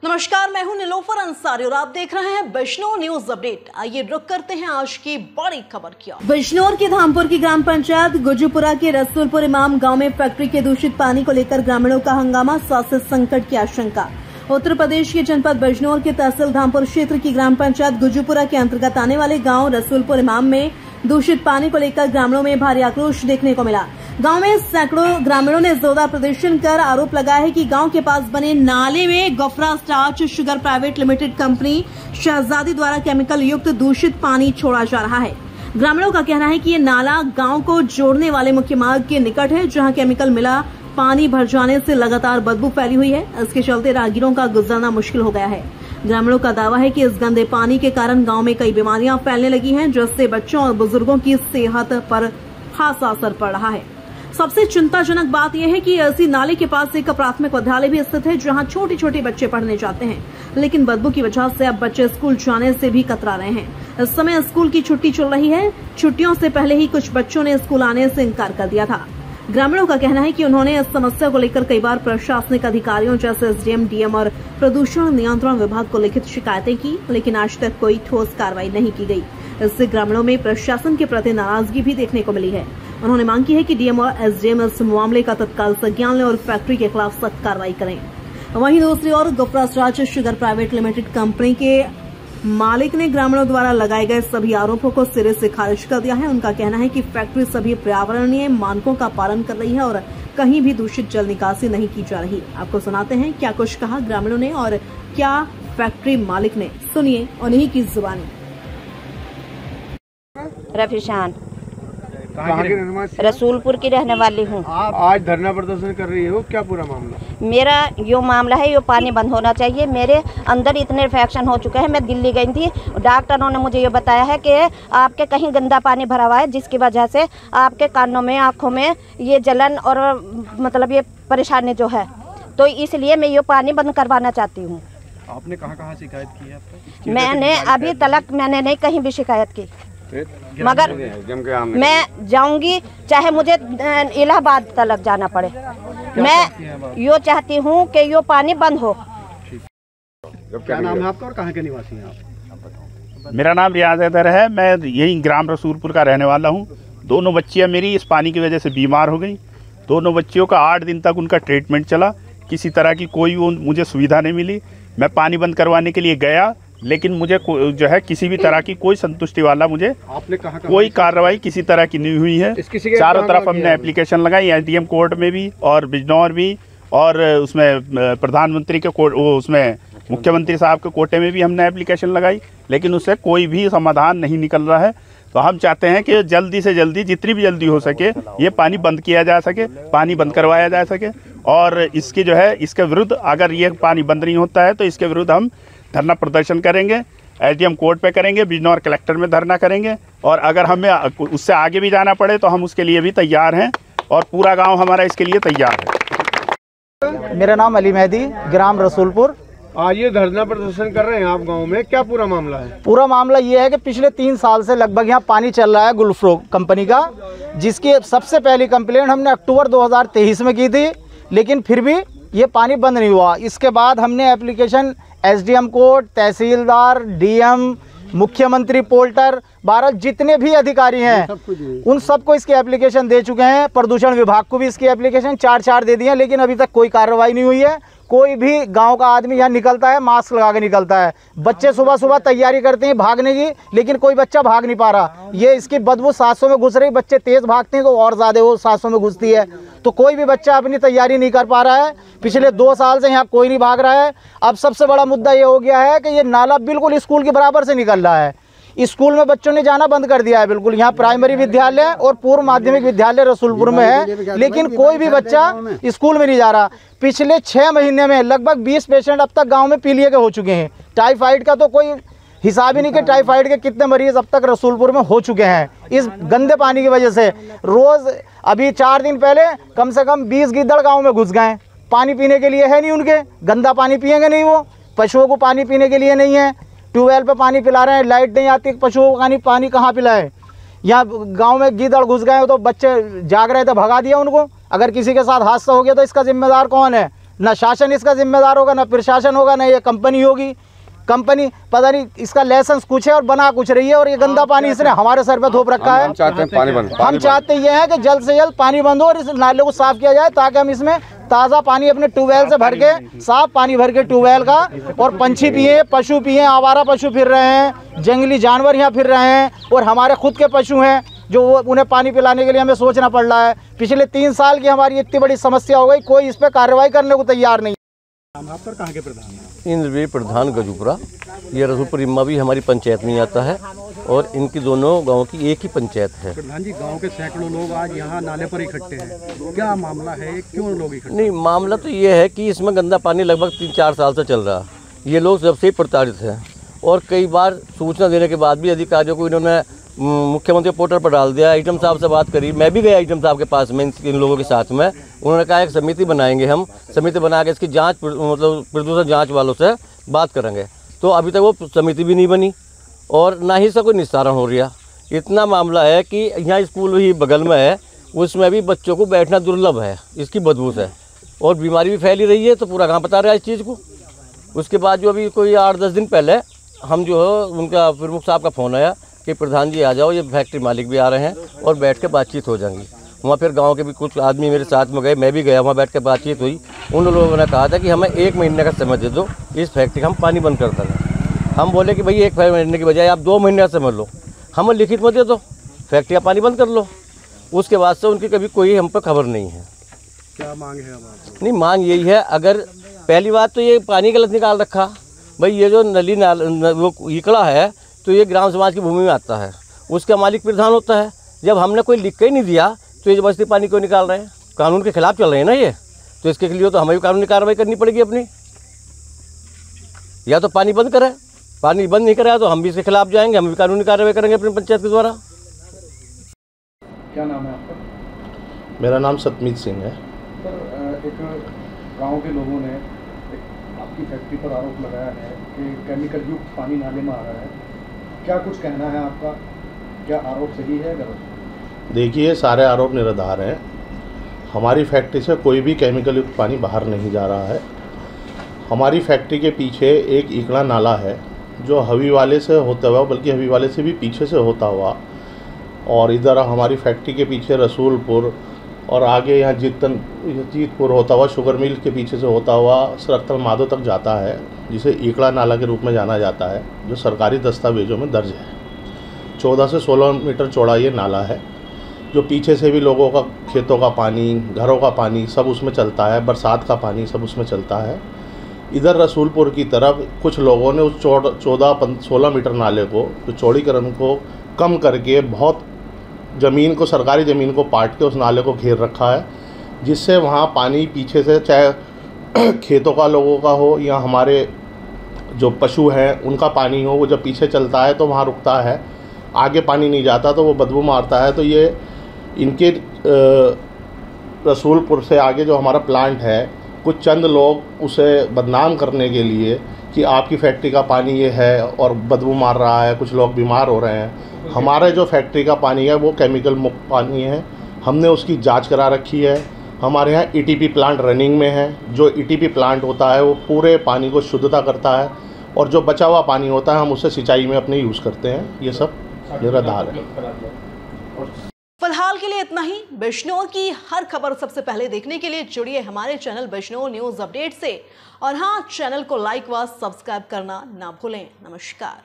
नमस्कार, मैं हूं निलोफर अंसारी और आप देख रहे हैं बिजनौर न्यूज अपडेट। आइए रुक करते हैं आज की बड़ी खबर की ओर। बिजनौर के धामपुर की ग्राम पंचायत गुज्जूपुरा के रसूलपुर इमाम गांव में फैक्ट्री के दूषित पानी को लेकर ग्रामीणों का हंगामा, स्वास्थ्य संकट की आशंका। उत्तर प्रदेश के जनपद बिजनौर के तहसील धामपुर क्षेत्र की ग्राम पंचायत गुज्जूपुरा के अंतर्गत आने वाले गाँव रसूलपुर इमाम में दूषित पानी को लेकर ग्रामीणों में भारी आक्रोश देखने को मिला। गांव में सैकड़ों ग्रामीणों ने जोरदार प्रदर्शन कर आरोप लगाया है कि गांव के पास बने नाले में Gafra starch sugar private limited company शहजादी द्वारा केमिकल युक्त दूषित पानी छोड़ा जा रहा है। ग्रामीणों का कहना है कि ये नाला गांव को जोड़ने वाले मुख्य मार्ग के निकट है, जहां केमिकल मिला पानी भर जाने से लगातार बदबू फैली हुई है। इसके चलते राहगीरों का गुजरना मुश्किल हो गया है। ग्रामीणों का दावा है कि इस गंदे पानी के कारण गांव में कई बीमारियां फैलने लगी हैं, जिससे बच्चों और बुजुर्गों की सेहत पर खासा असर पड़ रहा है। सबसे चिंताजनक बात यह है कि इसी नाले के पास एक प्राथमिक विद्यालय भी स्थित है, जहां छोटे छोटे बच्चे पढ़ने जाते हैं, लेकिन बदबू की वजह से अब बच्चे स्कूल जाने से भी कतरा रहे हैं। इस समय स्कूल की छुट्टी चल रही है। छुट्टियों से पहले ही कुछ बच्चों ने स्कूल आने से इनकार कर दिया था। ग्रामीणों का कहना है कि उन्होंने इस समस्या को लेकर कई बार प्रशासनिक अधिकारियों जैसे एसडीएम, डीएम और प्रदूषण नियंत्रण विभाग को लिखित शिकायतें की, लेकिन आज तक कोई ठोस कार्रवाई नहीं की गई। इससे ग्रामीणों में प्रशासन के प्रति नाराजगी भी देखने को मिली है। उन्होंने मांग की है कि डीएम और एसडीएम इस मामले का तत्काल संज्ञान लें और फैक्ट्री के खिलाफ सख्त कार्रवाई करें। वहीं दूसरी ओर Gafra starch sugar private limited company के मालिक ने ग्रामीणों द्वारा लगाए गए सभी आरोपों को सिरे से खारिज कर दिया है। उनका कहना है कि फैक्ट्री सभी पर्यावरणीय मानकों का पालन कर रही है और कहीं भी दूषित जल निकासी नहीं की जा रही। आपको सुनाते हैं क्या कुछ कहा ग्रामीणों ने और क्या फैक्ट्री मालिक ने, सुनिए उन्हीं की जुबानी। रफीशान, रसूलपुर की रहने वाली हूँ। आप आज धरना प्रदर्शन कर रही हो, क्या पूरा मामला? मेरा यो मामला है, यो पानी बंद होना चाहिए। मेरे अंदर इतने इन्फेक्शन हो चुके हैं। मैं दिल्ली गई थी, डॉक्टरों ने मुझे ये बताया है कि आपके कहीं गंदा पानी भरा हुआ है, जिसकी वजह से आपके कानों में, आँखों में ये जलन और मतलब ये परेशानी जो है, तो इसलिए मैं ये पानी बंद करवाना चाहती हूँ। आपने कहाँ शिकायत की है? मैंने अभी तक मैंने नहीं कहीं भी शिकायत की, मगर मैं जाऊंगी चाहे मुझे इलाहाबाद तक जाना पड़े। मैं यो चाहती हूँ कि यो पानी बंद हो। क्या नाम है आपका और कहाँ के निवासी हैं आप? मेरा नाम रियाज हैदर है। मैं यही ग्राम रसूलपुर का रहने वाला हूँ। दोनों बच्चियाँ मेरी इस पानी की वजह से बीमार हो गई। दोनों बच्चियों का 8 दिन तक उनका ट्रीटमेंट चला। किसी तरह की कोई मुझे सुविधा नहीं मिली। मैं पानी बंद करवाने के लिए गया, लेकिन मुझे जो है किसी भी तरह की कोई संतुष्टि वाला मुझे कोई कार्रवाई किसी तरह की नहीं हुई है। चारों तरफ हमने एप्लीकेशन लगाई, एसडीएम कोर्ट में भी और बिजनौर भी, और उसमें प्रधानमंत्री के कोर्ट, उसमें मुख्यमंत्री साहब के कोटे में भी हमने एप्लीकेशन लगाई, लेकिन उससे कोई भी समाधान नहीं निकल रहा है। तो हम चाहते हैं कि जल्दी से जल्दी, जितनी भी जल्दी हो सके, ये पानी बंद किया जा सके, पानी बंद करवाया जा सके। और इसकी जो है, इसके विरुद्ध अगर ये पानी बंद नहीं होता है तो इसके विरुद्ध हम धरना प्रदर्शन करेंगे। एसडीएम कोर्ट पे करेंगे, बिजनौर कलेक्टर में धरना करेंगे, और अगर हमें उससे आगे भी जाना पड़े तो हम उसके लिए भी तैयार हैं, और पूरा गांव हमारा इसके लिए तैयार है। मेरा नाम अली मेहदी, ग्राम रसूलपुर। आज ये धरना प्रदर्शन कर रहे हैं आप गांव में, क्या पूरा मामला है? पूरा मामला ये है कि पिछले 3 साल से लगभग यहाँ पानी चल रहा है गुलफ्रो कंपनी का, जिसकी सबसे पहली कंप्लेंट हमने अक्टूबर 2023 में की थी, लेकिन फिर भी ये पानी बंद नहीं हुआ। इसके बाद हमने एप्लीकेशन एसडीएम कोर्ट, तहसीलदार, डीएम, मुख्यमंत्री पोर्टर, भारत जितने भी अधिकारी हैं उन सबको इसकी एप्लीकेशन दे चुके हैं। प्रदूषण विभाग को भी इसकी एप्लीकेशन 4 दे दी है, लेकिन अभी तक कोई कार्रवाई नहीं हुई है। कोई भी गांव का आदमी यहाँ निकलता है मास्क लगा के निकलता है। बच्चे सुबह सुबह तैयारी करते हैं भागने की, लेकिन कोई बच्चा भाग नहीं पा रहा। ये इसकी बदबू सांसों में घुस रही। बच्चे तेज भागते हैं तो और ज़्यादा वो सांसों में घुसती है, तो कोई भी बच्चा अपनी तैयारी नहीं कर पा रहा है। पिछले 2 साल से यहाँ कोई नहीं भाग रहा है। अब सबसे बड़ा मुद्दा ये हो गया है कि ये नाला बिल्कुल स्कूल के बराबर से निकल रहा है। स्कूल में बच्चों ने जाना बंद कर दिया है बिल्कुल। यहाँ प्राइमरी विद्यालय और पूर्व माध्यमिक विद्यालय रसूलपुर में है, लेकिन कोई भी बच्चा स्कूल में नहीं जा रहा। पिछले 6 महीने में लगभग 20 पेशेंट अब तक गांव में पीलिया के हो चुके हैं। टाइफाइड का तो कोई हिसाब ही नहीं कि टाइफाइड के कितने मरीज अब तक रसूलपुर में हो चुके हैं इस गंदे पानी की वजह से। रोज़ अभी 4 दिन पहले कम से कम 20 गिद्दड़ गाँव में घुस गए। पानी पीने के लिए है नहीं उनके, गंदा पानी पिएंगे नहीं वो। पशुओं को पानी पीने के लिए नहीं है। ट्यूबवेल पे पानी पिला रहे हैं, लाइट नहीं आती, पशुओं को पानी कहाँ पिलाए। यहाँ गांव में गीदड़ घुस गए तो बच्चे जाग रहे थे, भगा दिया उनको। अगर किसी के साथ हादसा हो गया तो इसका जिम्मेदार कौन है? ना शासन इसका जिम्मेदार होगा, ना प्रशासन होगा, ना ये कंपनी होगी। कंपनी पता नहीं इसका लाइसेंस कुछ है और बना कुछ रही है, और ये गंदा पानी इसने हमारे सर पे थोप रखा है। हम चाहते हैं पानी बंद। हम चाहते ये हैं कि जल्द से जल्द पानी बंद हो और इस नाले को साफ किया जाए, ताकि हम इसमें ताज़ा पानी अपने ट्यूबवेल से भर के, साफ पानी भर के ट्यूबवेल का, और पंछी पिए, पशु पिए, आवारा पशु फिर रहे हैं, जंगली जानवर यहाँ फिर रहे हैं, और हमारे खुद के पशु हैं जो उन्हें पानी पिलाने के लिए हमें सोचना पड़ रहा है। पिछले 3 साल की हमारी इतनी बड़ी समस्या हो गई, कोई इस पर कार्रवाई करने को तैयार नहीं। आप पर कहाँ के प्रधान हैं? इंद्रवीर प्रधान गजूपुरा। ये रसूलपुर इम्मा भी हमारी पंचायत में आता है, और इनकी दोनों गांव की एक ही पंचायत है। प्रधान जी, गांव के सैकड़ों लोग आज यहाँ नाले पर इकट्ठे हैं, क्या मामला है, क्यों लोग इकट्ठे? नहीं, मामला तो ये है कि इसमें गंदा पानी लगभग 3-4 साल से चल रहा है। ये लोग सबसे ही प्रताड़ित हैं, और कई बार सूचना देने के बाद भी अधिकारियों को इन्होंने मुख्यमंत्री पोर्टल पर डाल दिया। आइटम साहब से बात करी, मैं भी गया आइटम साहब के पास में इन लोगों के साथ में। उन्होंने कहा एक समिति बनाएंगे, हम समिति बना के इसकी जांच, मतलब प्रदूषण जांच वालों से बात करेंगे। तो अभी तक वो समिति भी नहीं बनी, और ना ही इसका कोई निस्तारण हो रहा। इतना मामला है कि यहाँ स्कूल ही बगल में है, उसमें भी बच्चों को बैठना दुर्लभ है इसकी बदबू से, और बीमारी भी फैली रही है। तो पूरा गाँव बता रहा है इस चीज़ को। उसके बाद जो अभी कोई 8-10 दिन पहले हम जो है उनका प्रमुख साहब का फ़ोन आया कि प्रधान जी आ जाओ, ये फैक्ट्री मालिक भी आ रहे हैं और बैठ के बातचीत हो जाएंगी। वहाँ फिर गांव के भी कुछ आदमी मेरे साथ में गए, मैं भी गया, वहाँ बैठ के बातचीत हुई। उन लोगों ने कहा था कि हमें 1 महीने का समय दे दो, इस फैक्ट्री का हम पानी बंद कर देंगे। हम बोले कि भाई 1 महीने की बजाय आप 2 महीने का समय लो, हमें लिखित में दे दो, फैक्ट्री का पानी बंद कर लो। उसके बाद से उनकी कभी कोई हम पर खबर नहीं है। क्या मांग है हमारी? नहीं, मांग यही है, अगर पहली बात तो ये पानी गलत निकाल रखा भाई, ये जो नली वो इकड़ा है तो ये ग्राम समाज की भूमि में आता है, उसका मालिक प्रधान होता है। जब हमने कोई लिख के ही नहीं दिया तो ये जबरदस्ती पानी क्यों निकाल रहे हैं? कानून के खिलाफ चल रहे हैं ना ये, तो इसके लिए तो हमें भी कानूनी कार्रवाई करनी पड़ेगी अपनी। या तो पानी बंद करें, पानी बंद नहीं करेगा तो हम भी इसके खिलाफ जाएंगे, हम भी कानूनी कार्रवाई करेंगे अपनी पंचायत के द्वारा। क्या नाम है आपका? मेरा नाम सतमीत सिंह है। सर, एक गांव के लोगों ने आपकी फैक्ट्री पर आरोप लगाया है कि केमिकल युक्त पानी नाले में आ रहा है, क्या कुछ कहना है आपका? क्या आरोप सही है, गलत? देखिए, सारे आरोप निराधार हैं। हमारी फैक्ट्री से कोई भी केमिकल युक्त पानी बाहर नहीं जा रहा है। हमारी फैक्ट्री के पीछे एक इकड़ा नाला है जो हवी वाले से होता हुआ, बल्कि हवी वाले से भी पीछे से होता हुआ, और इधर हमारी फैक्ट्री के पीछे रसूलपुर और आगे यहाँ जीतपुर होता हुआ, शुगर मिल के पीछे से होता हुआ सरक्तल माधो तक जाता है, जिसे इकड़ा नाला के रूप में जाना जाता है, जो सरकारी दस्तावेज़ों में दर्ज है। 14 से 16 मीटर चौड़ा ये नाला है, जो पीछे से भी लोगों का खेतों का पानी, घरों का पानी सब उसमें चलता है, बरसात का पानी सब उसमें चलता है। इधर रसूलपुर की तरफ कुछ लोगों ने उस 14-16 मीटर नाले को, जो चौड़ीकरण को कम करके बहुत ज़मीन को, सरकारी ज़मीन को पाट के उस नाले को घेर रखा है, जिससे वहाँ पानी पीछे से, चाहे खेतों का लोगों का हो या हमारे जो पशु हैं उनका पानी हो, वो जब पीछे चलता है तो वहाँ रुकता है, आगे पानी नहीं जाता तो वो बदबू मारता है। तो ये इनके रसूलपुर से आगे जो हमारा प्लांट है, कुछ चंद लोग उसे बदनाम करने के लिए कि आपकी फैक्ट्री का पानी ये है और बदबू मार रहा है, कुछ लोग बीमार हो रहे हैं। हमारे जो फैक्ट्री का पानी है वो केमिकल मुक्त पानी है, हमने उसकी जांच करा रखी है। हमारे यहाँ ईटीपी प्लांट रनिंग में है। जो ईटीपी प्लांट होता है वो पूरे पानी को शुद्धता करता है, और जो बचा हुआ पानी होता है हम उसे सिंचाई में अपने यूज़ करते हैं। ये सब निराधार है। फिलहाल के लिए इतना ही। बिजनौर की हर खबर सबसे पहले देखने के लिए जुड़िए हमारे चैनल बिजनौर न्यूज़ अपडेट से, और हाँ, चैनल को लाइक व सब्सक्राइब करना ना भूलें। नमस्कार।